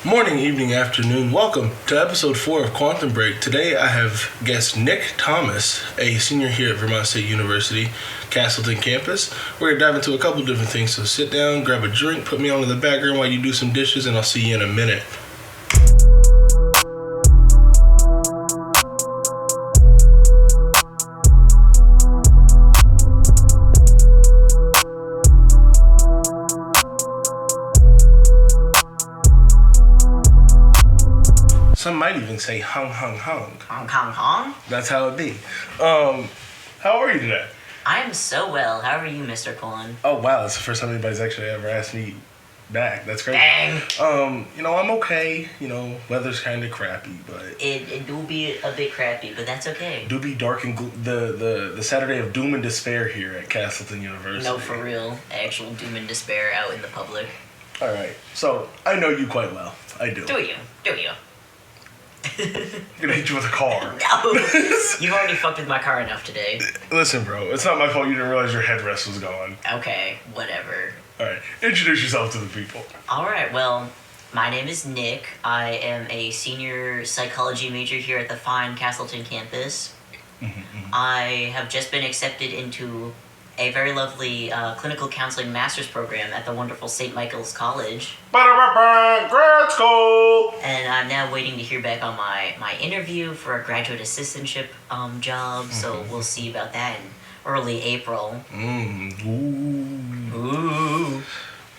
Morning, evening, afternoon. Welcome to episode 4 of Quantum Break. Today I have guest Nick Thomas, a senior here at Vermont State University, Castleton campus. We're going to dive into a couple different things, so sit down, grab a drink, put me on in the background while you do some dishes, and I'll see you in a minute. Some might even say hung, hung, hung. Hong Kong Hong? That's how it be. How are you today? I am so well. How are you, Mr. Colin? Oh, wow. That's the first time anybody's actually ever asked me back. That's crazy. Dang. I'm okay. Weather's kind of crappy, but... It do be a bit crappy, but that's okay. Do be dark and the Saturday of doom and despair here at Castleton University. No, for real. Actual doom and despair out in the public. All right. So, I know you quite well. I do. Do you? I'm gonna hit you with a car. No. You've already fucked with my car enough today. Listen, bro. It's not my fault you didn't realize your headrest was gone. Okay, whatever. All right. Introduce yourself to the people. Alright, well, my name is Nick. I am a senior psychology major here at the fine Castleton campus. I have just been accepted into a very lovely clinical counseling master's program at the wonderful St. Michael's College. Grad school! And I'm now waiting to hear back on my interview for a graduate assistantship job, so we'll see about that in early April. Ooh.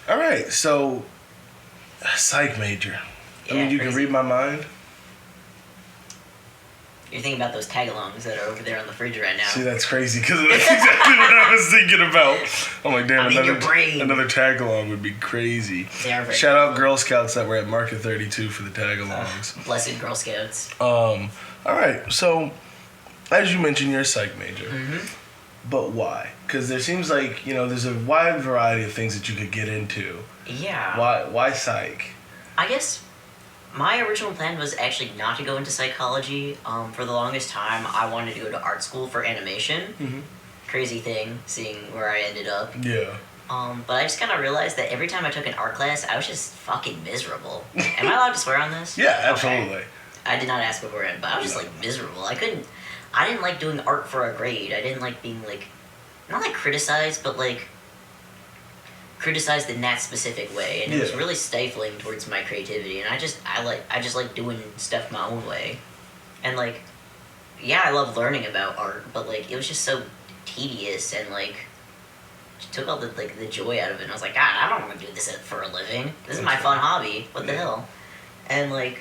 All right, so psych major. I mean, you can read my mind. You're thinking about those tag-alongs that are over there on the fridge right now. See, that's crazy because that's exactly what I was thinking about. I'm like, damn, another tag-along would be crazy. They are very Shout out Girl Scouts that were at Market 32 for the tag-alongs. Blessed Girl Scouts. All right, so as you mentioned, you're a psych major. But why? Because there seems like, there's a wide variety of things that you could get into. Yeah. Why psych? I guess my original plan was actually not to go into psychology. For the longest time, I wanted to go to art school for animation. Crazy thing, seeing where I ended up. Yeah. But I just kind of realized that every time I took an art class, I was just fucking miserable. Am I allowed to swear on this? Yeah, absolutely. Okay. I did not ask beforehand, but I was just miserable. I didn't like doing art for a grade. I didn't like being not criticized, but criticized in that specific way, and it was really stifling towards my creativity. And I just like doing stuff my own way, and I love learning about art, but it was just so tedious and just took all the joy out of it. And I was like, God, I don't want to do this for a living. This is my fun hobby. What the hell? And I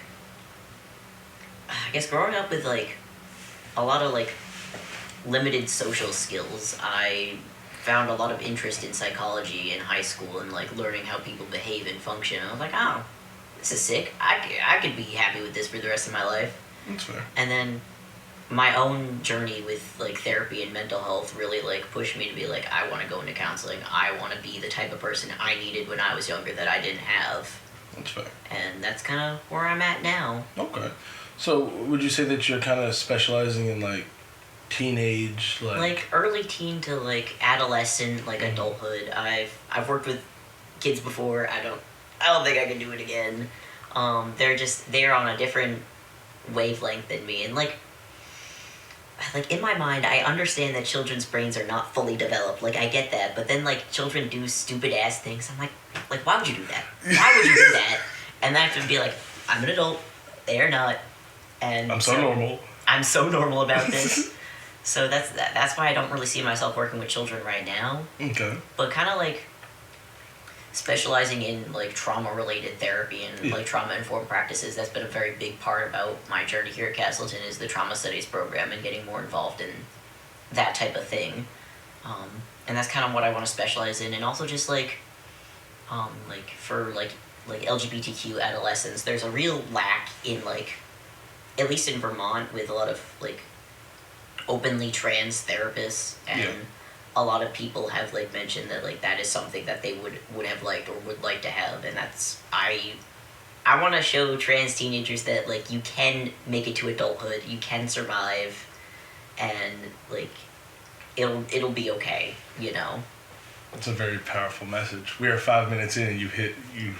guess growing up with a lot of limited social skills, I found a lot of interest in psychology in high school and learning how people behave and function. I was like, oh, this is sick. I could be happy with this for the rest of my life. That's fair. And then my own journey with therapy and mental health really pushed me to be I want to go into counseling. I want to be the type of person I needed when I was younger that I didn't have. That's fair. And that's kind of where I'm at now. Okay. So would you say that you're kind of specializing in teenage early teen to adolescent adulthood. I've worked with kids before. I don't think I can do it again. They're on a different wavelength than me, and in my mind I understand that children's brains are not fully developed. I get that, but then children do stupid ass things. I'm like why would you do that? Why would you do that? And I have to be I'm an adult, they are not, and I'm so normal. I'm so normal about this. So that's why I don't really see myself working with children right now. Okay. But kind of specializing in trauma-related therapy and trauma-informed practices. That's been a very big part about my journey here at Castleton, is the trauma studies program and getting more involved in that type of thing. And that's kind of what I want to specialize in. And also just for LGBTQ adolescents, there's a real lack in at least in Vermont, with a lot of openly trans therapists, and a lot of people have mentioned that that is something that they would have liked or would like to have. And that's I want to show trans teenagers that you can make it to adulthood, you can survive, and it'll be okay, That's a very powerful message. We are 5 minutes in, and you hit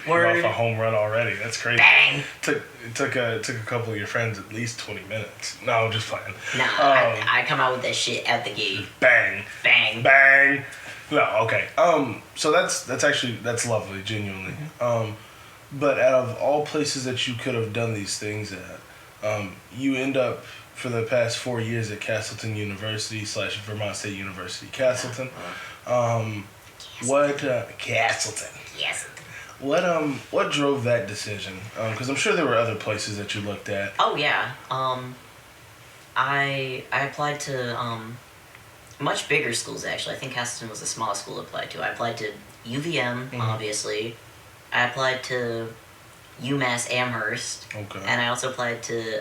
Word. off a home run already. That's crazy. Bang! It took a couple of your friends at least 20 minutes. No, I'm just playing. Nah, I come out with that shit at the gate. Bang, Bang. bang. No, okay. So that's lovely, genuinely. But out of all places that you could have done these things at, you end up for the past 4 years at Castleton University / Vermont State University, Castleton. Castleton. Yes. What drove that decision? Because I'm sure there were other places that you looked at. Oh yeah. I applied to much bigger schools actually. I think Castleton was the smallest school I applied to. I applied to UVM, obviously. I applied to UMass Amherst. Okay. And I also applied to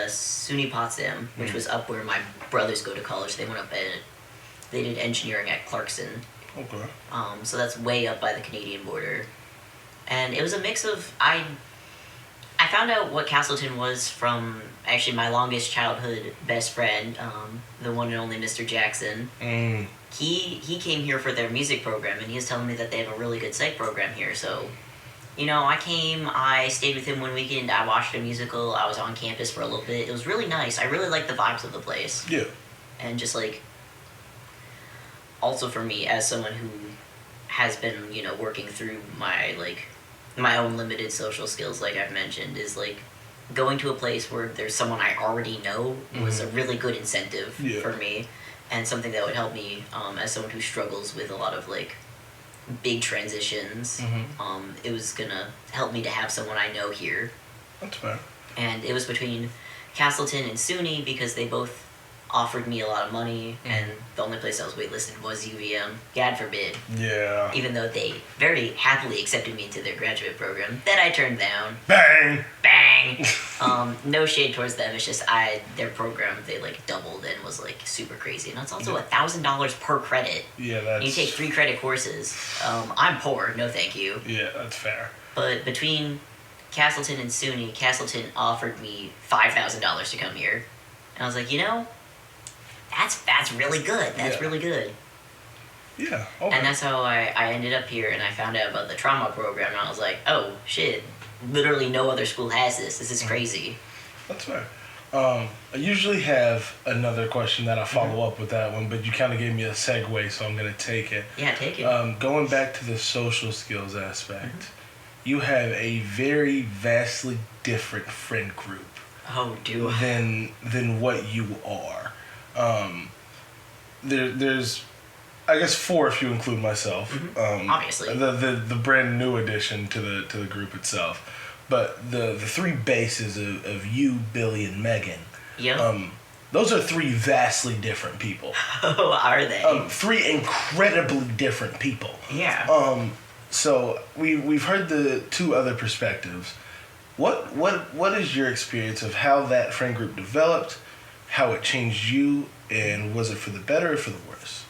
SUNY Potsdam, which was up where my brothers go to college. They went up and they did engineering at Clarkson. Okay. So that's way up by the Canadian border. And it was a mix of I found out what Castleton was from actually my longest childhood best friend, the one and only Mr. Jackson. He came here for their music program, and he was telling me that they have a really good psych program here. So, I stayed with him one weekend. I watched a musical. I was on campus for a little bit. It was really nice. I really liked the vibes of the place. Yeah. And just also for me as someone who has been working through my own limited social skills, like I've mentioned, is going to a place where there's someone I already know was a really good incentive for me, and something that would help me as someone who struggles with a lot of big transitions. It was gonna help me to have someone I know here. That's fair. And it was between Castleton and SUNY because they both offered me a lot of money, and the only place I was waitlisted was UVM. God forbid. Yeah. Even though they very happily accepted me into their graduate program, that I turned down. Bang! Bang! No shade towards them. It's just their program, they doubled and was super crazy, and it's also $1,000 per credit. Yeah, that's. You take 3 credit courses. I'm poor. No, thank you. Yeah, that's fair. But between Castleton and SUNY, Castleton offered me $5,000 to come here, and I was like, That's really good. That's really good. Yeah. Okay. And that's how I ended up here, and I found out about the trauma program, and I was like, oh, shit. Literally no other school has this. This is crazy. That's fair. I usually have another question that I follow up with that one, but you kind of gave me a segue, so I'm going to take it. Yeah, take it. Going back to the social skills aspect, you have a very vastly different friend group. Oh, do I? Than what you are. There's, I guess 4 if you include myself. Obviously. The brand new addition to the group itself, but the 3 bases of you, Billy, and Megan. Yeah. Those are 3 vastly different people. Oh, are they? 3 incredibly different people. Yeah. So we've heard the 2 other perspectives. What is your experience of how that friend group developed? How it changed you, and was it for the better or for the worse?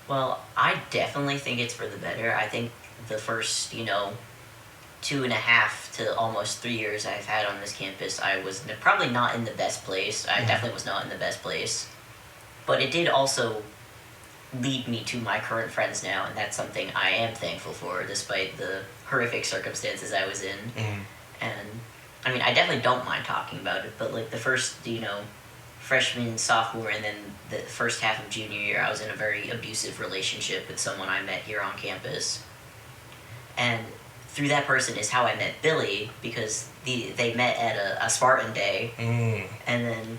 Well, I definitely think it's for the better. I think the first, 2.5 to almost 3 years I've had on this campus, I was probably not in the best place. I definitely was not in the best place. But it did also lead me to my current friends now, and that's something I am thankful for, despite the horrific circumstances I was in. And, I definitely don't mind talking about it, but, the first, freshman, sophomore, and then the first half of junior year, I was in a very abusive relationship with someone I met here on campus. And through that person is how I met Billy, because they met at a Spartan day, and then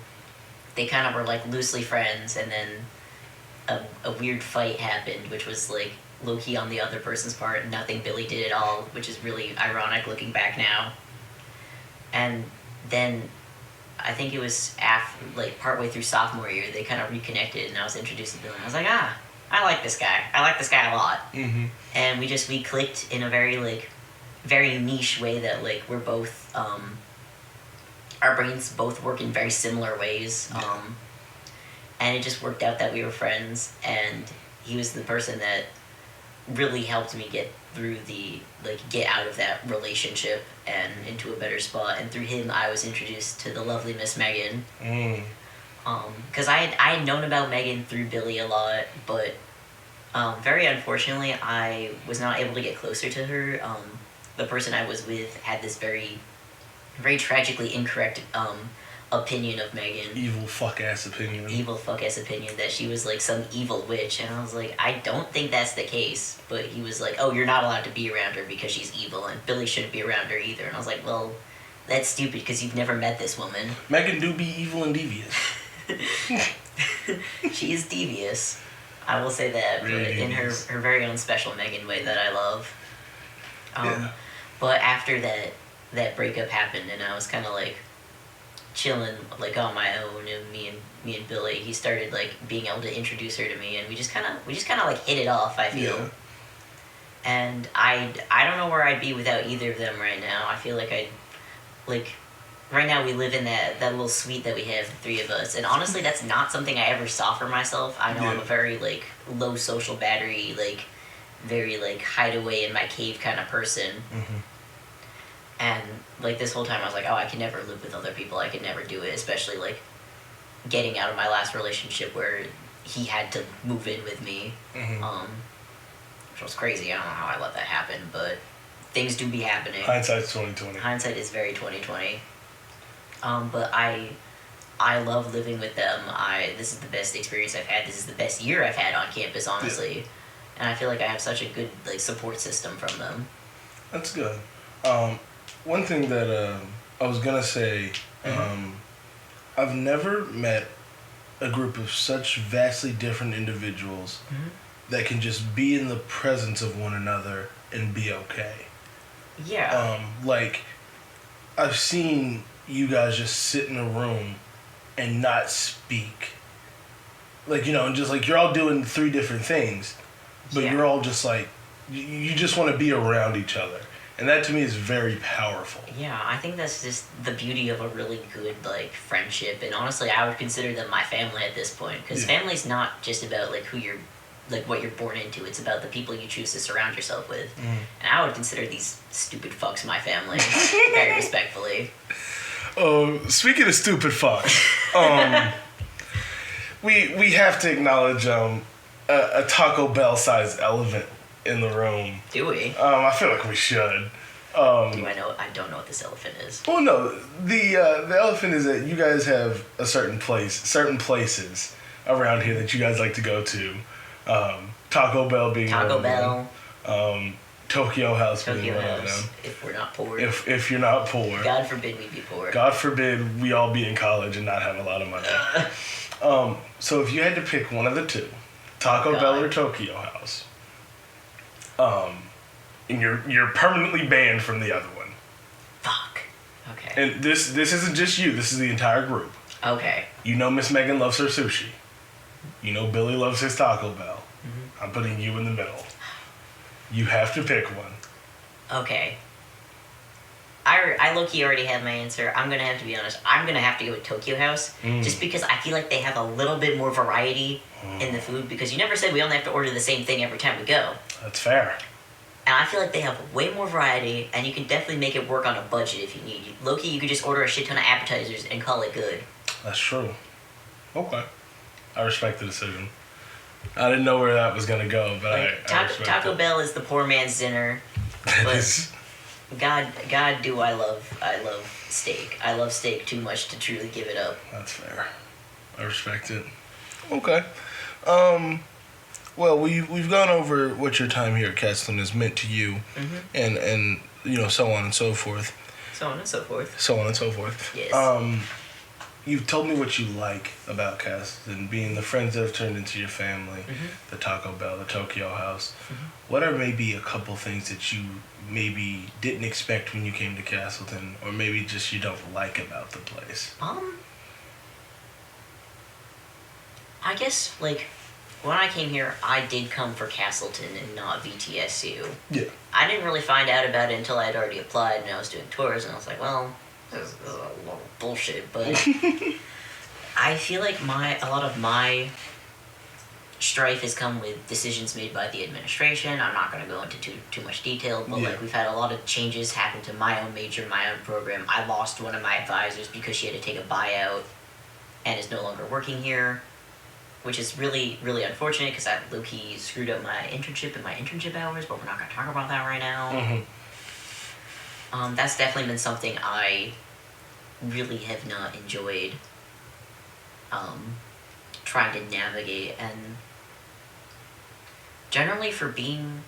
they kind of were loosely friends, and then a weird fight happened, which was low-key on the other person's part, nothing Billy did at all, which is really ironic looking back now. And then I think it was partway through sophomore year, they kind of reconnected, and I was introduced to Billy, and I was like, I like this guy. I like this guy a lot. And we clicked in a very, very niche way that, we're both, our brains both work in very similar ways. And it just worked out that we were friends, and he was the person that really helped me get through get out of that relationship and into a better spot. And through him, I was introduced to the lovely Miss Megan. Because I had known about Megan through Billy a lot, but Very unfortunately, I was not able to get closer to her. The person I was with had this very tragically incorrect opinion of Megan. Evil fuck ass opinion. Evil fuck ass opinion that she was like some evil witch, and I was like, I don't think that's the case. But he was like, oh, you're not allowed to be around her because she's evil, and Billy shouldn't be around her either. And I was like, well, that's stupid because you've never met this woman. Megan do be evil and devious. She is devious. I will say that, Really but in her very own special Megan way that I love. Yeah. But after that breakup happened, and I was kind of like chilling like on my own, and me and Billy, he started like being able to introduce her to me, and we just kind of like hit it off. I feel. Yeah. And I don't know where I'd be without either of them right now. I feel like right now we live in that little suite that we have, the three of us, and honestly that's not something I ever saw for myself. I know I'm a very like low social battery, like very like hideaway in my cave kind of person. And like this whole time I was like, oh, I can never live with other people, I could never do it, especially like getting out of my last relationship where he had to move in with me, which was crazy. I don't know how I let that happen, but things do be happening. Hindsight's 2020. Hindsight is very 2020. But I love living with them. This is the best experience I've had. This is the best year I've had on campus, honestly. Yeah. And I feel like I have such a good like support system from them. That's good. One thing that I was gonna say, I've never met a group of such vastly different individuals that can just be in the presence of one another and be okay. Yeah. Like, I've seen you guys just sit in a room and not speak. Like, you know, and just like you're all doing three different things, but you're all just like, you just want to be around each other. And that to me is very powerful. Yeah, I think that's just the beauty of a really good like friendship. And honestly, I would consider them my family at this point. Because family's not just about like who you're, like what you're born into. It's about the people you choose to surround yourself with. And I would consider these stupid fucks my family, very respectfully. Speaking of stupid fucks, we have to acknowledge a Taco Bell sized elephant in the room. Do we? I feel like we should. Do I know? I don't know what this elephant is. Well, no. The elephant is that you guys have certain places around here that you guys like to go to. Taco Bell being Taco Bell. Tokyo House Tokyo being one of House. them. If we're not poor. If you're not poor. God forbid we be poor. God forbid we all be in college and not have a lot of money. So if you had to pick one of the two, Taco Bell or Tokyo House, and you're permanently banned from the other one. Fuck. Okay. And this isn't just you. This is the entire group. Okay. You know Miss Megan loves her sushi. You know Billy loves his Taco Bell. I'm putting you in the middle. You have to pick one. Okay. I low-key already have my answer. I'm going to have to be honest. I'm going to have to go with Tokyo House. Just because I feel like they have a little bit more variety in the food. Because you never said we only have to order the same thing every time we go. That's fair. And I feel like they have way more variety. And you can definitely make it work on a budget if you need. Low-key, you could just order a shit ton of appetizers and call it good. That's true. Okay. I respect the decision. I didn't know where that was going to go, but like, I respect Taco it. Bell is the poor man's dinner. But God, do I love steak. I love steak too much to truly give it up. That's fair. I respect it. Okay. Well, we've gone over what your time here at Castleton has meant to you, and you know, so on and so forth. So on and so forth. So on and so forth. Yes. You've told me what you like about Castleton, being the friends that have turned into your family, the Taco Bell, the Tokyo House. What are maybe a couple things that you maybe didn't expect when you came to Castleton, or maybe just you don't like about the place? I guess, like, when I came here, I did come for Castleton and not VTSU. Yeah. I didn't really find out about it until I had already applied and I was doing tours, and I was like, well, this is a lot of bullshit, but I feel like a lot of my strife has come with decisions made by the administration. I'm not going to go into too much detail, but like we've had a lot of changes happen to my own major, my own program. I lost one of my advisors because she had to take a buyout and is no longer working here, which is really, really unfortunate because I low-key screwed up my internship and my internship hours, but we're not going to talk about that right now. That's definitely been something I really have not enjoyed trying to navigate, and generally for being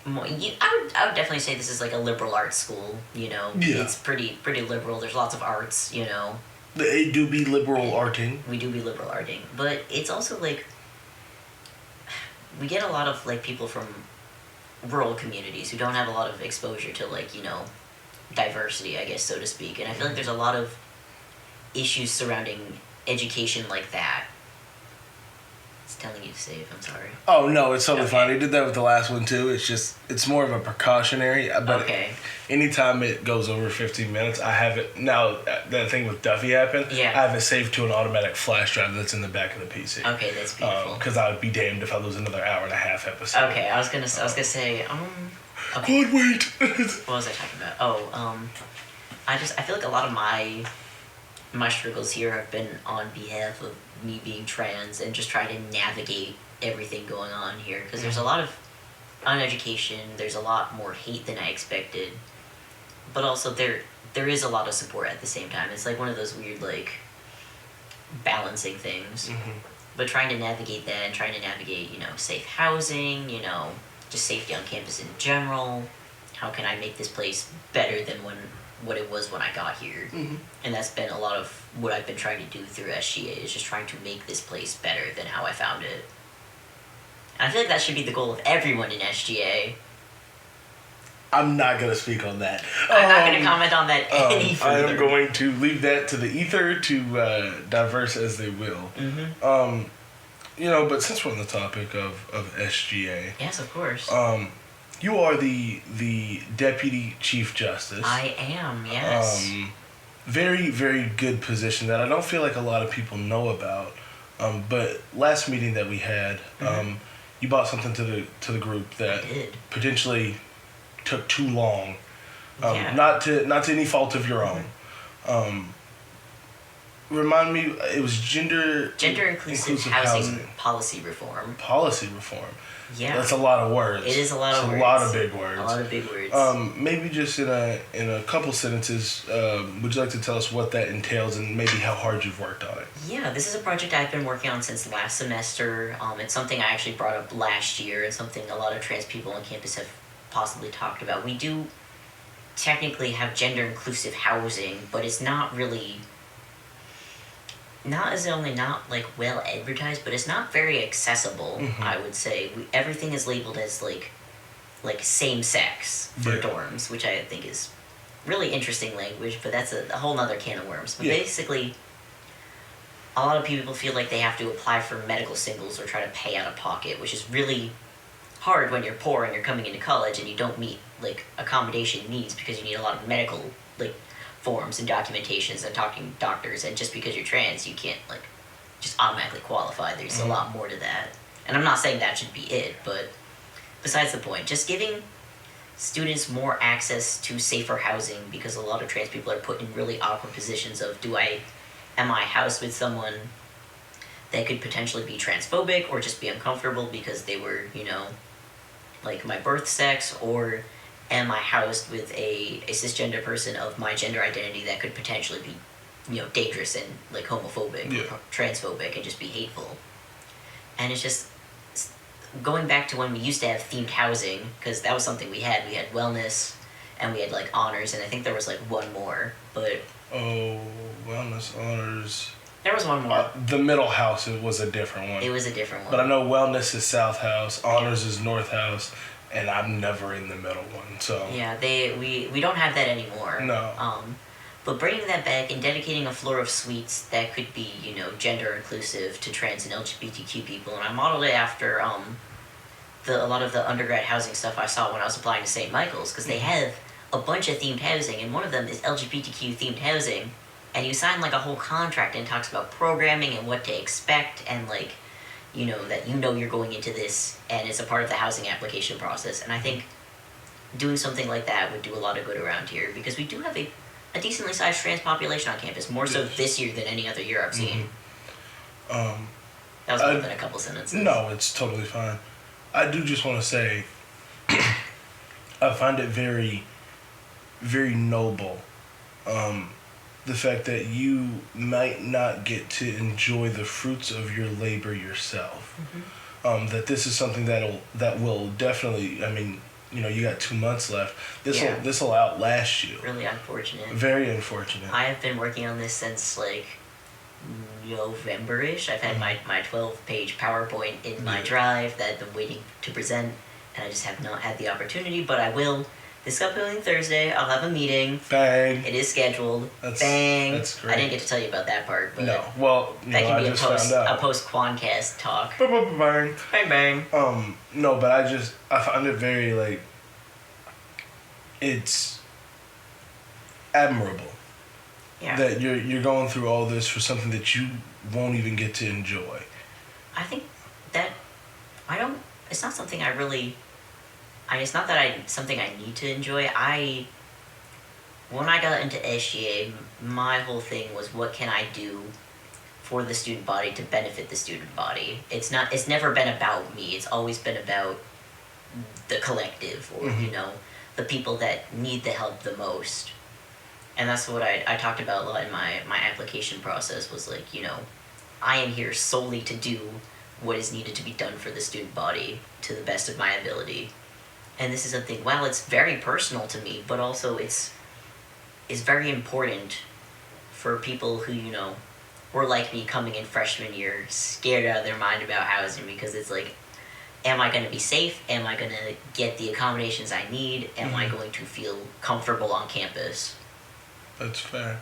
more, I would definitely say this is like a liberal arts school, you know. Yeah. It's pretty liberal. There's lots of arts, you know. They do be liberal arting. We do be liberal arting, but it's also like we get a lot of like people from rural communities who don't have a lot of exposure to like, you know, diversity, I guess, so to speak. And I feel like there's a lot of issues surrounding education like that. It's telling you to save, I'm sorry. Oh, no, it's totally fine. They did that with the last one, too. It's more of a precautionary. But anytime it goes over 15 minutes, I have it. Now, that thing with Duffy happened. Yeah. I have it saved to an automatic flash drive that's in the back of the PC. Okay, that's beautiful. Because I would be damned if I lose another hour and a half episode. Okay, I was gonna say, okay. God, wait. What was I talking about? Oh, I feel like a lot of my struggles here have been on behalf of me being trans and just trying to navigate everything going on here, because there's a lot of uneducation, there's a lot more hate than I expected, but also there is a lot of support at the same time. It's like one of those weird like balancing things. But trying to navigate that and trying to navigate, you know, safe housing, you know, just safety on campus in general. How can I make this place better than what it was when I got here? And that's been a lot of what I've been trying to do through SGA, is just trying to make this place better than how I found it. And I feel like that should be the goal of everyone in SGA. I'm not going to speak on that. I'm not going to comment on that any further. I am going to leave that to the ether to diverse as they will. You know, but since we're on the topic of SGA... Yes, of course. You are the Deputy Chief Justice. I am, yes. Very, very good position that I don't feel like a lot of people know about. But last meeting that we had, you brought something to the group that potentially took too long. Not to any fault of your own. Remind me, it was gender inclusive housing policy reform. Policy reform. Yeah, that's a lot of words. It is a lot of words. A lot of big words. A lot of big words. Maybe just in a couple sentences, would you like to tell us what that entails and maybe how hard you've worked on it? Yeah, this is a project I've been working on since last semester. It's something I actually brought up last year, and something a lot of trans people on campus have possibly talked about. We do technically have gender inclusive housing, but it's not really. Not like well advertised, but it's not very accessible. I would say everything is labeled as like same sex for dorms, which I think is really interesting language. But that's a whole nother can of worms. But basically, a lot of people feel like they have to apply for medical singles or try to pay out of pocket, which is really hard when you're poor and you're coming into college and you don't meet like accommodation needs because you need a lot of medical like forms and documentations and talking to doctors, and just because you're trans you can't like just automatically qualify. There's a lot more to that, and I'm not saying that should be it, but besides the point, just giving students more access to safer housing, because a lot of trans people are put in really awkward positions of am I housed with someone that could potentially be transphobic or just be uncomfortable because they were, you know, like my birth sex, or am I housed with a cisgender person of my gender identity that could potentially be, you know, dangerous and like homophobic or transphobic and just be hateful? And it's just going back to when we used to have themed housing, because that was something we had. We had wellness and we had like honors, and I think there was like one more, but wellness, honors. There was one more. The middle house was a different one. It was a different one. But I know wellness is South House, honors is North House, and I'm never in the middle one. So yeah, we don't have that anymore. No. But bringing that back and dedicating a floor of suites that could be, you know, gender inclusive to trans and LGBTQ people, and I modeled it after a lot of the undergrad housing stuff I saw when I was applying to St. Michael's, because they have a bunch of themed housing, and one of them is LGBTQ themed housing, and you sign like a whole contract and it talks about programming and what to expect, and like, you know, that you know you're going into this and it's a part of the housing application process. And I think doing something like that would do a lot of good around here, because we do have a decently sized trans population on campus, more so this year than any other year I've seen. That was more than a couple sentences. No, it's totally fine. I do just want to say, I find it very, very noble. The fact that you might not get to enjoy the fruits of your labor yourself. Mm-hmm. That this is something that will definitely. I mean, you got 2 months left. This'll outlast you. Really unfortunate. Very unfortunate. I have been working on this since like November-ish. I've had my 12-page PowerPoint in my drive that I've been waiting to present, and I just have not had the opportunity, but I will. This upcoming Thursday, I'll have a meeting. Bang. It is scheduled. Bang. That's great. I didn't get to tell you about that part, but no. Well, that can be I just found out. A post-Quancast talk. Bang. Bang bang. No, but I find it very like, it's admirable. Yeah. That you're going through all this for something that you won't even get to enjoy. I think that it's not something I really. It's not that something I need to enjoy. When I got into SGA, my whole thing was what can I do for the student body to benefit the student body. It's never been about me. It's always been about the collective, or the people that need the help the most. And that's what I talked about a lot in my application process, was like, I am here solely to do what is needed to be done for the student body to the best of my ability. And this is something, well, it's very personal to me, but also it's very important for people who, were like me coming in freshman year, scared out of their mind about housing, because it's like, am I going to be safe? Am I going to get the accommodations I need? Am I going to feel comfortable on campus? That's fair.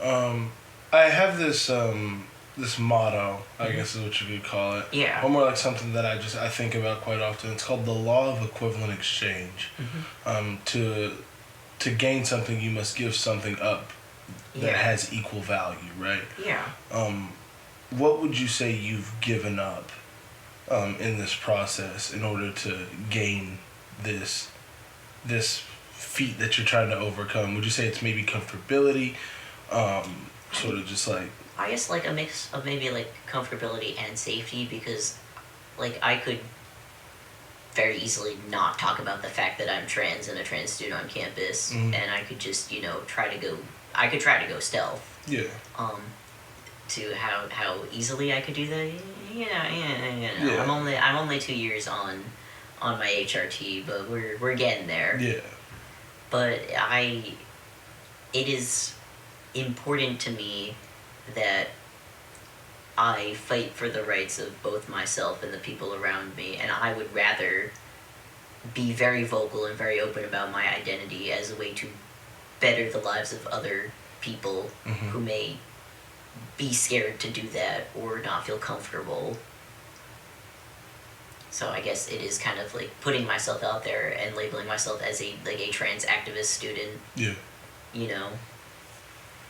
I have this this motto, I guess is what you could call it. Yeah. Or more like something that I think about quite often. It's called the law of equivalent exchange. To gain something, you must give something up that has equal value, right? Yeah. What would you say you've given up in this process in order to gain this feat that you're trying to overcome? Would you say it's maybe comfortability, sort of just like... I guess like a mix of maybe like comfortability and safety, because like I could very easily not talk about the fact that I'm trans and a trans student on campus, and I could just try to go stealth. Yeah. To how easily I could do that. Yeah. I'm only 2 years on my HRT, but we're getting there. Yeah. But it is important to me that I fight for the rights of both myself and the people around me, and I would rather be very vocal and very open about my identity as a way to better the lives of other people who may be scared to do that or not feel comfortable. So I guess it is kind of like putting myself out there and labeling myself as a trans activist student. Yeah.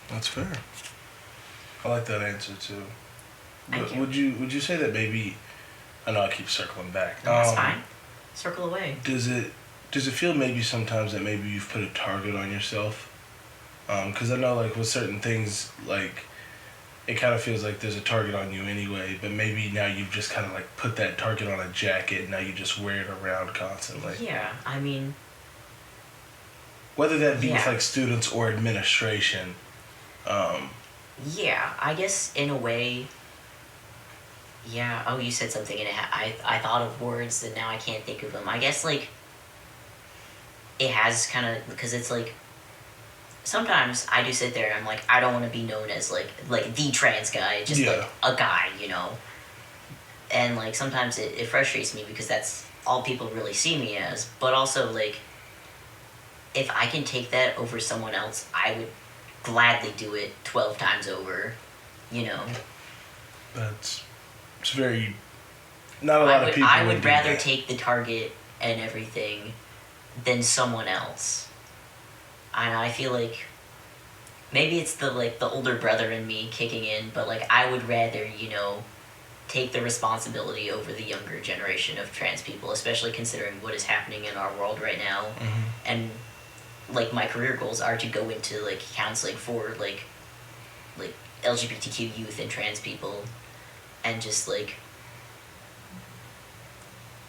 That's fair. I like that answer too. Thank you. Would you say that maybe... I know I keep circling back. No, that's fine. Circle away. Does it feel maybe sometimes that maybe you've put a target on yourself? Because I know like with certain things, like it kind of feels like there's a target on you anyway, but maybe now you've just kind of like put that target on a jacket and now you just wear it around constantly. Yeah, I mean... Whether that be with like students or administration. Yeah, I guess in a way... Yeah, oh, you said something and I thought of words that now I can't think of them. I guess, like, it has kind of... Because it's, like... Sometimes I do sit there and I'm like, I don't want to be known as, like the trans guy. Just, like, a guy, And, like, sometimes it frustrates me because that's all people really see me as. But also, like, if I can take that over someone else, I would gladly do it 12 times over, It's very... Not a lot of people I would rather that. take the target and everything than someone else. And I feel like maybe it's the older brother in me kicking in, but like I would rather, take the responsibility over the younger generation of trans people, especially considering what is happening in our world right now. And like my career goals are to go into like counseling for like LGBTQ youth and trans people. and just like,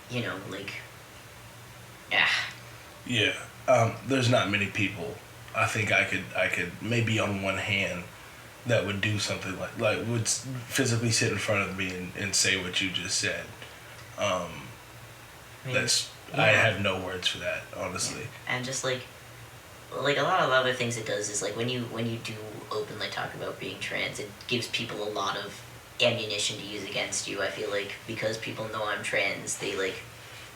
you know, like, yeah. Yeah. There's not many people. I think I could maybe on one hand that would do something like would physically sit in front of me and say what you just said. I have no words for that, honestly. Yeah. And just like a lot of other things it does is like when you do openly talk about being trans, it gives people a lot of ammunition to use against you. I feel like because people know I'm trans, they like,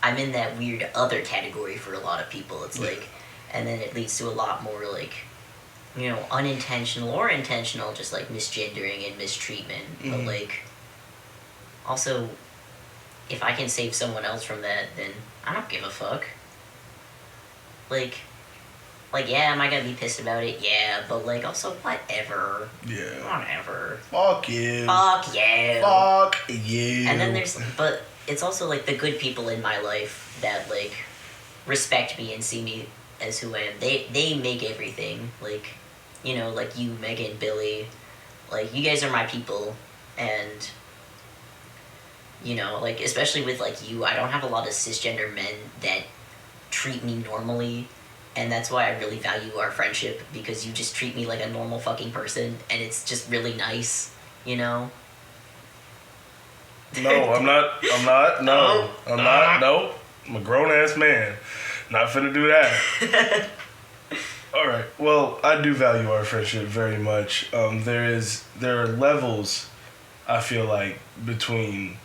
I'm in that weird other category for a lot of people. It's like, and then it leads to a lot more like, you know, unintentional or intentional, just like misgendering and mistreatment. Mm-hmm. But like, also, if I can save someone else from that, then I don't give a fuck. Like, yeah, am I gonna be pissed about it? Yeah, but like, also, whatever. Yeah. Whatever. Fuck you. Fuck you. Fuck you. And then but it's also like the good people in my life that like respect me and see me as who I am. They make everything. Like, you know, like you, Megan, Billy, like you guys are my people, and you know, like especially with like you, I don't have a lot of cisgender men that treat me normally, and that's why I really value our friendship, because you just treat me like a normal fucking person, and it's just really nice, you know? No, I'm not. No, I'm not. No, I'm a grown ass man. Not finna do that. All right. Well, I do value our friendship very much. There are levels, I feel like, between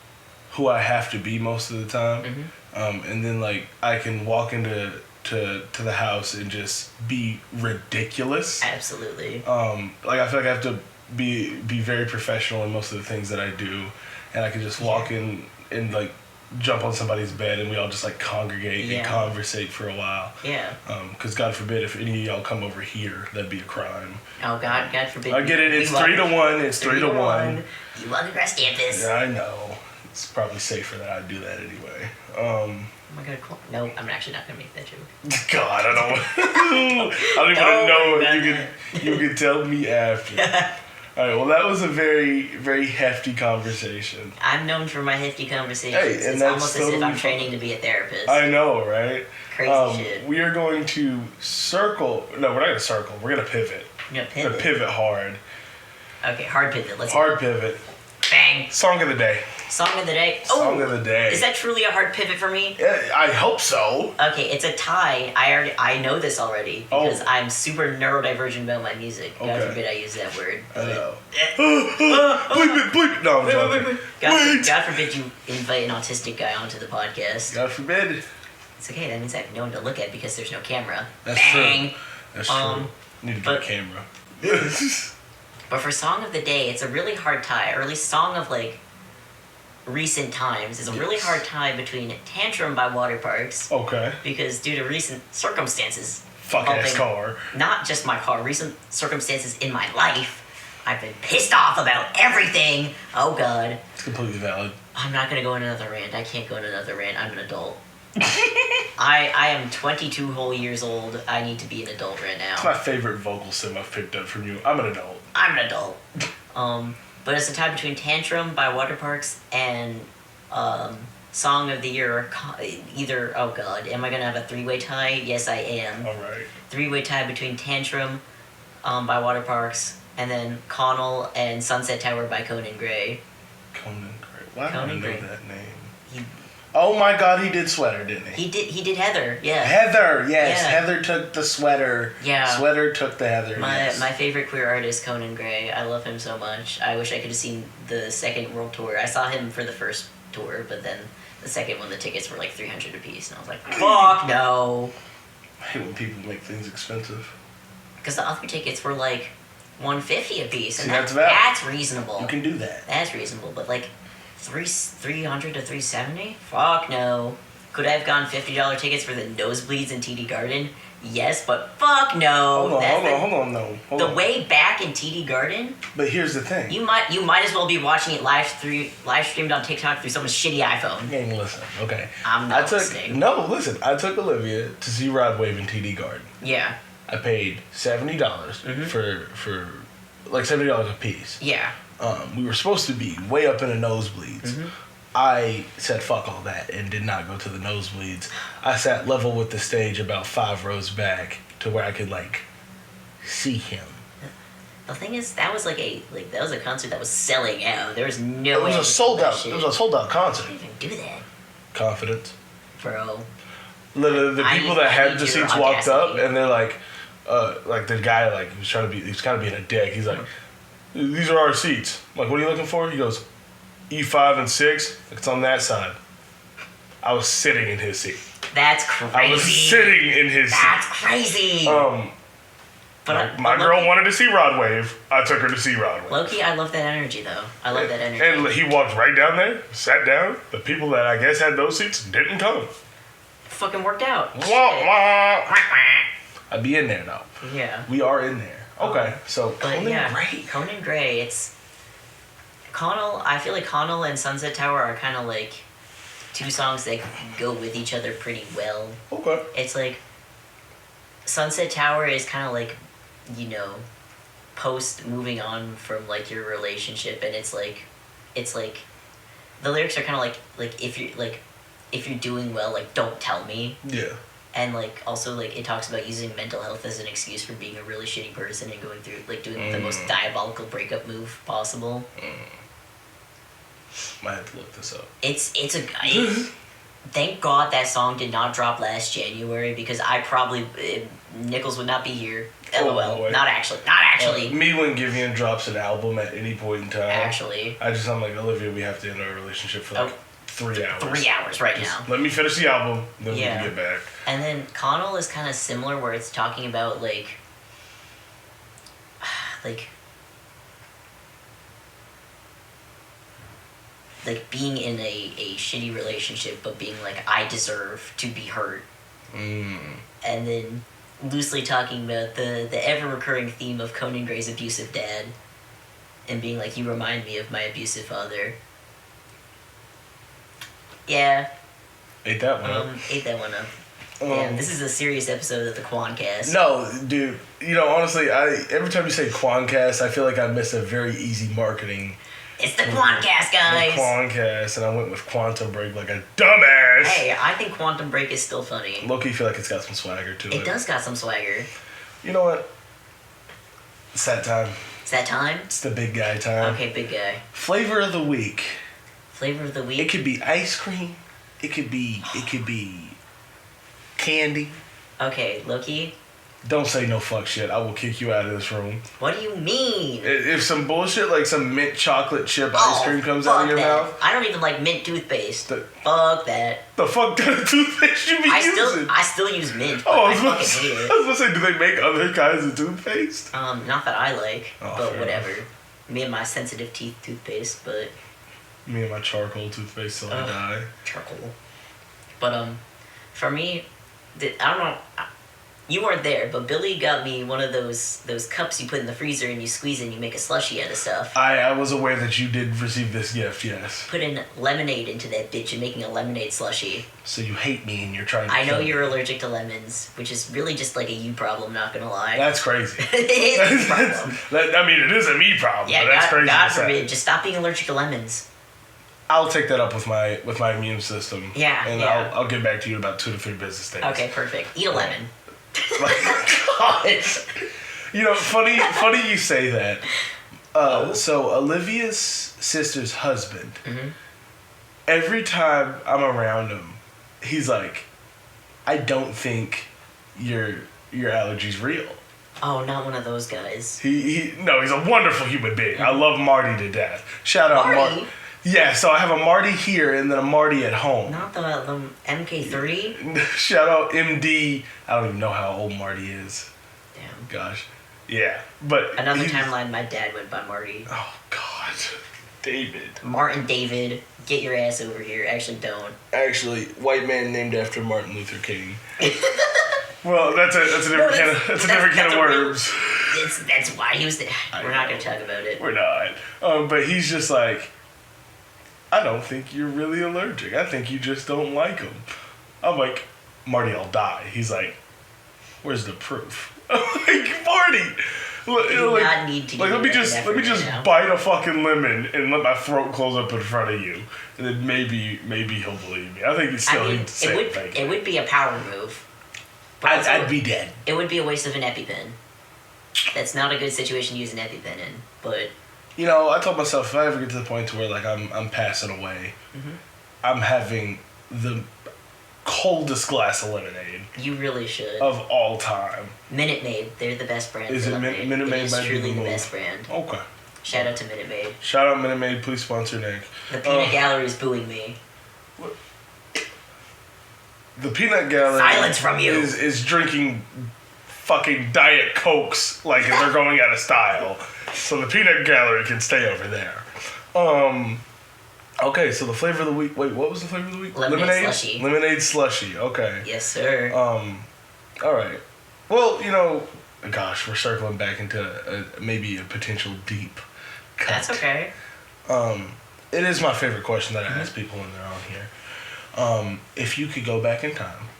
who I have to be most of the time, mm-hmm. And then like I can walk into the house and just be ridiculous. Absolutely. Like I feel like I have to be very professional in most of the things that I do, and I can just walk in and like jump on somebody's bed and we all just like congregate and conversate for a while. Yeah. Because God forbid if any of y'all come over here, that'd be a crime. Oh God forbid. I get it. It's 3-1. It's 3-1. You love the grass campus. Yeah, I know. It's probably safer that I do that anyway. Oh my God, cool. No, I'm actually not gonna make that joke. God, I don't even know. You can tell me after. All right, well, that was a very, very hefty conversation. I'm known for my hefty conversations. Hey, and it's that's almost totally as if I'm training to be a therapist. I know, right? Crazy shit. We are going to circle. No, we're not going to circle. We're going to pivot. You're going to pivot? We're pivot hard. Okay, hard pivot. Let's hard pivot. Bang. Song of the day. Song of the day. Song of the day. Is that truly a hard pivot for me? Yeah, I hope so. Okay, it's a tie. I know this already because I'm super neurodivergent about my music. God forbid I use that word. I know. Bleep it. No, I'm joking. God forbid you invite an autistic guy onto the podcast. God forbid. It's okay. That means I have no one to look at because there's no camera. That's Bang. true. That's true. Need to get a camera. But for Song of the Day, it's a really hard tie, or at least Song of like recent times is a really hard tie between Tantrum by Water Parks. Okay. Because due to recent circumstances, fuck ass car. Not just my car, recent circumstances in my life, I've been pissed off about everything. Oh God. It's completely valid. I'm not gonna go into another rant. I can't go into another rant. I'm an adult. I am 22 whole years old. I need to be an adult right now. It's my favorite vocal sim I've picked up from you. I'm an adult. I'm an adult. But it's a tie between Tantrum by Water Parks and Song of the Year. Either, oh God, am I going to have a three-way tie? Yes, I am. All right. Three-way tie between Tantrum by Water Parks and then Connell and Sunset Tower by Conan Gray. Conan Gray. Why do I know that name? Oh my God, he did Sweater, didn't he? He did Heather, yeah. Heather, yes. Yeah. Heather took the Sweater. Yeah. Sweater took the Heather, My favorite queer artist, Conan Gray. I love him so much. I wish I could have seen the second world tour. I saw him for the first tour, but then the second one, the tickets were like $300 a piece. And I was like, fuck no. I hate when people make things expensive. Because the other tickets were like $150 a piece. And See, that's reasonable. You can do that. That's reasonable, but like $300 to $370? Fuck no. Could I have gone $50 tickets for the nosebleeds in TD Garden? Yes, but fuck no. Hold on. The way back in TD Garden. But here's the thing. You might as well be watching it live streamed on TikTok through someone's shitty iPhone. Hey, listen, okay. I'm not listening. No, listen. I took Olivia to see Rod Wave in TD Garden. Yeah. I paid $70 for like $70 a piece. Yeah. We were supposed to be way up in the nosebleeds. Mm-hmm. I said fuck all that and did not go to the nosebleeds. I sat level with the stage about 5 rows back to where I could like see him. The thing is, that was like that was a concert that was selling out. There was no way. It was a sold out. It was a sold out concert. I didn't even do that, Confidence. bro. The people that had the seats walked up audacity. and they're like the guy like he was kind of being a dick. He's like, these are our seats. I'm like, what are you looking for? He goes, E5 and 6. It's on that side. I was sitting in his seat. That's crazy. I was sitting in his seat. That's crazy. But my girl wanted to see Rod Wave. I took her to see Rod Wave. Low-key, I love that energy, though. I love that energy. And he walked right down there, sat down. The people that I guess had those seats didn't come. Fucking worked out. Wah, wah. I'd be in there now. Yeah. We are in there. Okay, so But Conan yeah, Gray. Conan Gray, it's... Connell, I feel like Connell and Sunset Tower are kind of like 2 songs that go with each other pretty well. Okay. It's like... Sunset Tower is kind of like, you know, post moving on from like your relationship, and it's like the lyrics are kind of like if you're doing well, like don't tell me. Yeah. And like also like it talks about using mental health as an excuse for being a really shitty person and going through like doing the most diabolical breakup move possible. Might have to look this up. It's thank God that song did not drop last January, because I probably Nichols would not be here. LOL. boy. Not actually. Me when Givian drops an album at any point in time. Actually. I'm like, Olivia, we have to end our relationship for like 3 hours. 3 hours right now. Let me finish the album, then Yeah. we can get back. And then Connell is kind of similar, where it's talking about like being in a shitty relationship, but being like, I deserve to be hurt. And then loosely talking about the ever-recurring theme of Conan Gray's abusive dad, and being like, you remind me of my abusive father. Yeah. Ate that one up. Ate that one up. Yeah, this is a serious episode of the Quancast. No, dude. You know, honestly, every time you say Quancast, I feel like I miss a very easy marketing. It's the Quancast, guys! The Quancast, and I went with Quantum Break like a dumbass. Hey, I think Quantum Break is still funny. Low-key feel like it's got some swagger to it. It does got some swagger. You know what? It's that time. It's that time? It's the big guy time. Okay, big guy. Flavor of the week. Flavor of the week? It could be ice cream. It could be candy. Okay, Loki. Don't say no fuck shit. I will kick you out of this room. What do you mean? If some bullshit like some mint chocolate chip ice cream comes out of your mouth. I don't even like mint toothpaste. Fuck that. The fuck kind of toothpaste you be using? I still use mint. Oh, I fucking hate it. I was gonna say, do they make other kinds of toothpaste? Not that I like, but fair whatever. Me and my sensitive teeth toothpaste, but... Me and my charcoal toothpaste till I die. Charcoal. But, for me, I don't know... You weren't there, but Billy got me one of those cups you put in the freezer and you squeeze it and you make a slushie out of stuff. I was aware that you did receive this gift, yes. Put in lemonade into that bitch and making a lemonade slushie. So you hate me and you're trying to I know kill you're me. allergic to lemons, which is really just like a you problem, not gonna lie. That's crazy. It is a you problem. It is a me problem, Yeah, but that's crazy God to say. forbid, just stop being allergic to lemons. I'll take that up with my immune system. Yeah, And yeah. I'll get back to you in about 2 to 3 business days. Okay, perfect. Eat a lemon. God. You know, funny you say that. So Olivia's sister's husband, every time I'm around him, he's like, I don't think your allergy's real. Oh, not one of those guys. He's a wonderful human being. I love Marty to death. Shout out Marty? Yeah, so I have a Marty here and then a Marty at home. Not the MK3? Shout out MD. I don't even know how old Marty is. Damn. Gosh. Yeah, but... Another timeline, my dad went by Marty. Oh, God. David. Martin David, get your ass over here. Actually, don't. Actually, white man named after Martin Luther King. Well, that's a different can of worms. That's why he was there. We're not going to talk about it. We're not. But he's just like, I don't think you're really allergic. I think you just don't like them. I'm like, Marty, I'll die. He's like, where's the proof? I'm like, Marty, You do not need to. Like let me just bite a fucking lemon and let my throat close up in front of you, and then maybe he'll believe me. I think he'd still it would be a power move. I'd be dead. It would be a waste of an EpiPen. That's not a good situation to use an EpiPen in, but. You know, I told myself if I ever get to the point to where like I'm passing away, I'm having the coldest glass of lemonade. You really should. Of all time. Minute Maid, they're the best brand. Is it Minute Maid? It's truly the best brand. Okay. Shout out to Minute Maid. Shout out Minute Maid, please sponsor Nick. The Peanut Gallery is booing me. The Peanut Gallery. Silence from you. Is drinking fucking Diet Cokes like they're going out of style. So the Peanut Gallery can stay over there. Okay, so the flavor of the week. Wait, what was the flavor of the week? Lemonade slushy. Lemonade slushy. Okay. Yes, sir. All right. Well, you know, gosh, we're circling back into maybe a potential deep cut. That's okay. It is my favorite question that I ask people when they're on here. If you could go back in time,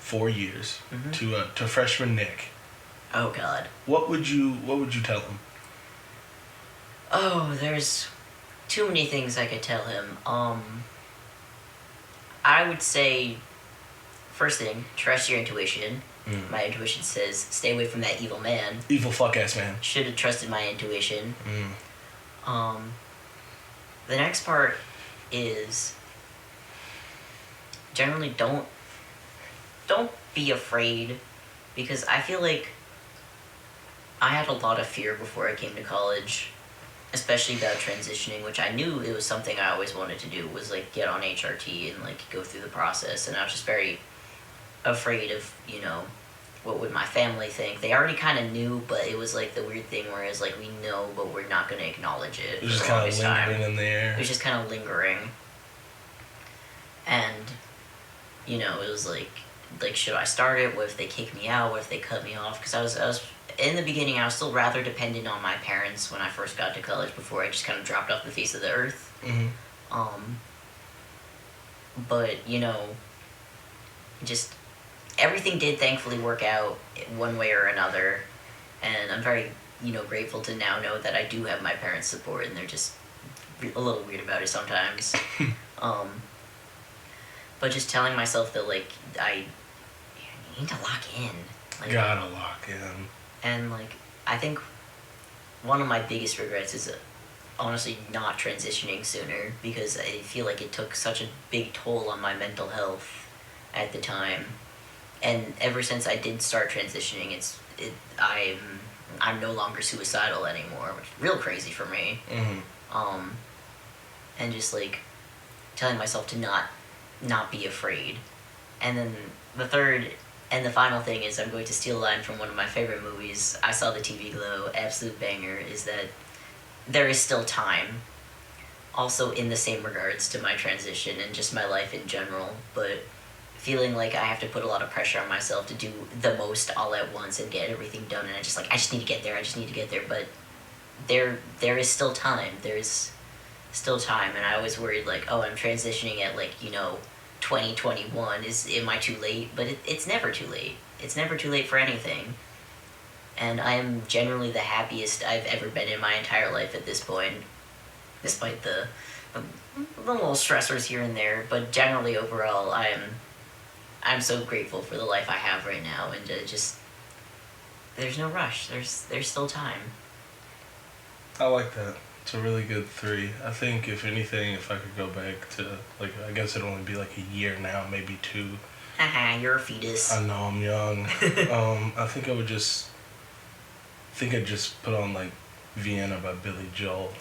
4 years to freshman Nick. Oh God. What would you tell him? Oh, there's too many things I could tell him. I would say, first thing, trust your intuition. My intuition says, stay away from that evil man. Evil fuck ass man. Should have trusted my intuition. The next part is generally don't be afraid, because I feel like I had a lot of fear before I came to college, especially about transitioning, which I knew it was something I always wanted to do, was like get on HRT and like go through the process, and I was just very afraid of, you know, what would my family think. They already kind of knew, but it was like the weird thing where it's like we know, but we're not going to acknowledge it. It was just kind of lingering in the air. It was just kind of lingering. And, you know, it was like should I start it? What if they kick me out? What if they cut me off? Because I was in the beginning, I was still rather dependent on my parents when I first got to college before I just kind of dropped off the face of the earth. But, you know, just everything did thankfully work out one way or another, and I'm very, you know, grateful to now know that I do have my parents' support, and they're just a little weird about it sometimes. But just telling myself that, like, I need to lock in. Like, gotta lock in. And, like, I think one of my biggest regrets is honestly not transitioning sooner, because I feel like it took such a big toll on my mental health at the time. And ever since I did start transitioning, I'm no longer suicidal anymore, which is real crazy for me. And just like telling myself to not be afraid. And then the third and the final thing is, I'm going to steal a line from one of my favorite movies, I Saw the TV Glow, absolute banger, is that there is still time. Also in the same regards to my transition and just my life in general, but feeling like I have to put a lot of pressure on myself to do the most all at once and get everything done, and I just need to get there, but there is still time. There's still time, and I always worried, like, oh, I'm transitioning at, like, you know, 2021, am I too late? But it's never too late. It's never too late for anything. And I am generally the happiest I've ever been in my entire life at this point, despite the little stressors here and there, but generally overall I'm so grateful for the life I have right now, and just there's no rush. There's still time. I like that. It's a really good 3. I think if anything, if I could go back to, like, I guess it'd only be like a year now, maybe 2. Haha, you're a fetus. I know, I'm young. I think I'd just put on like Vienna by Billy Joel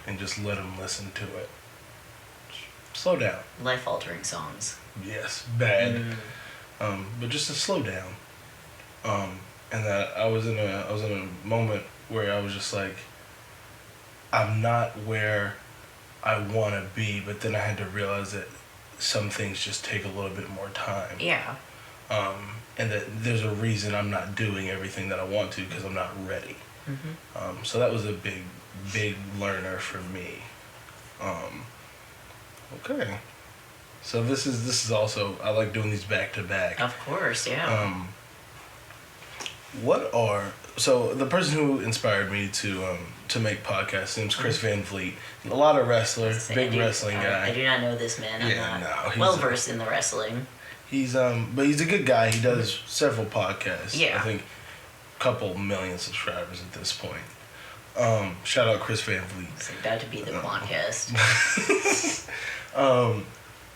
and just let him listen to it. Slow down. Life-altering songs. Yes, bad. But just to slow down. And that I was in a moment where I was just like, I'm not where I want to be, but then I had to realize that some things just take a little bit more time. Yeah. And that there's a reason I'm not doing everything that I want to, because I'm not ready. So that was a big learner for me. Okay. So this is also, I like doing these back to back. Of course, yeah. What are So the person who inspired me to make podcasts, his name's Chris Van Vliet. A lot of wrestler, big wrestling guy. I do not know this man. I'm not well versed in the wrestling. But he's a good guy. He does several podcasts. Yeah. I think a couple million subscribers at this point. Shout out Chris Van Vliet. It's about to be the podcast.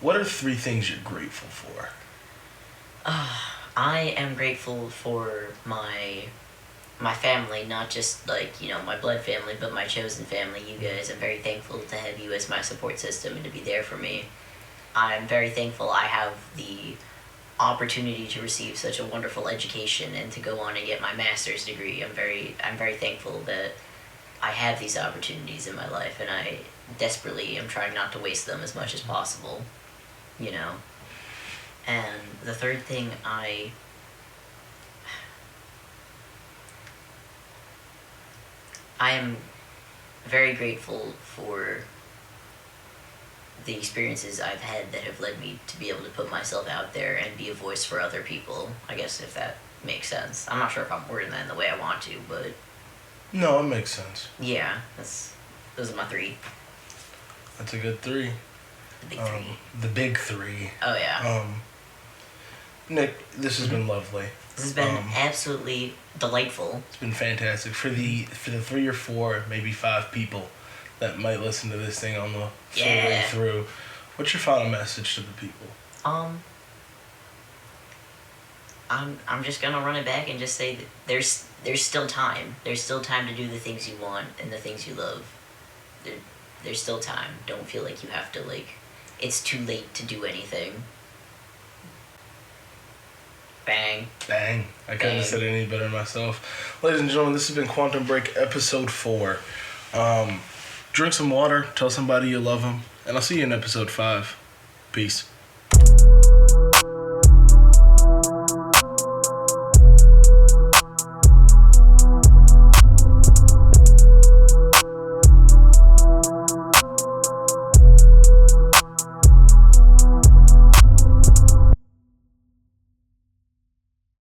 What are 3 things you're grateful for? I am grateful for my family, not just my blood family, but my chosen family, you guys. I'm very thankful to have you as my support system and to be there for me. I'm very thankful I have the opportunity to receive such a wonderful education and to go on and get my master's degree. I'm very thankful that I have these opportunities in my life, and I desperately am trying not to waste them as much as possible, And the third thing I am very grateful for the experiences I've had that have led me to be able to put myself out there and be a voice for other people, I guess, if that makes sense. I'm not sure if I'm wording that in the way I want to, but... No, it makes sense. Yeah, those are my 3. That's a good 3. The big 3. The big 3. Oh, yeah. Nick, this has been lovely. This has been absolutely delightful. It's been fantastic. For the 3 or 4, maybe 5 people that might listen to this thing on the full way through, what's your final message to the people? I'm just gonna run it back and just say that there's still time. There's still time to do the things you want and the things you love. There's still time. Don't feel like you have to it's too late to do anything. Bang. Bang. I couldn't have said it any better myself. Ladies and gentlemen, this has been Quantum Break episode 4. Drink some water, tell somebody you love them, and I'll see you in episode 5. Peace.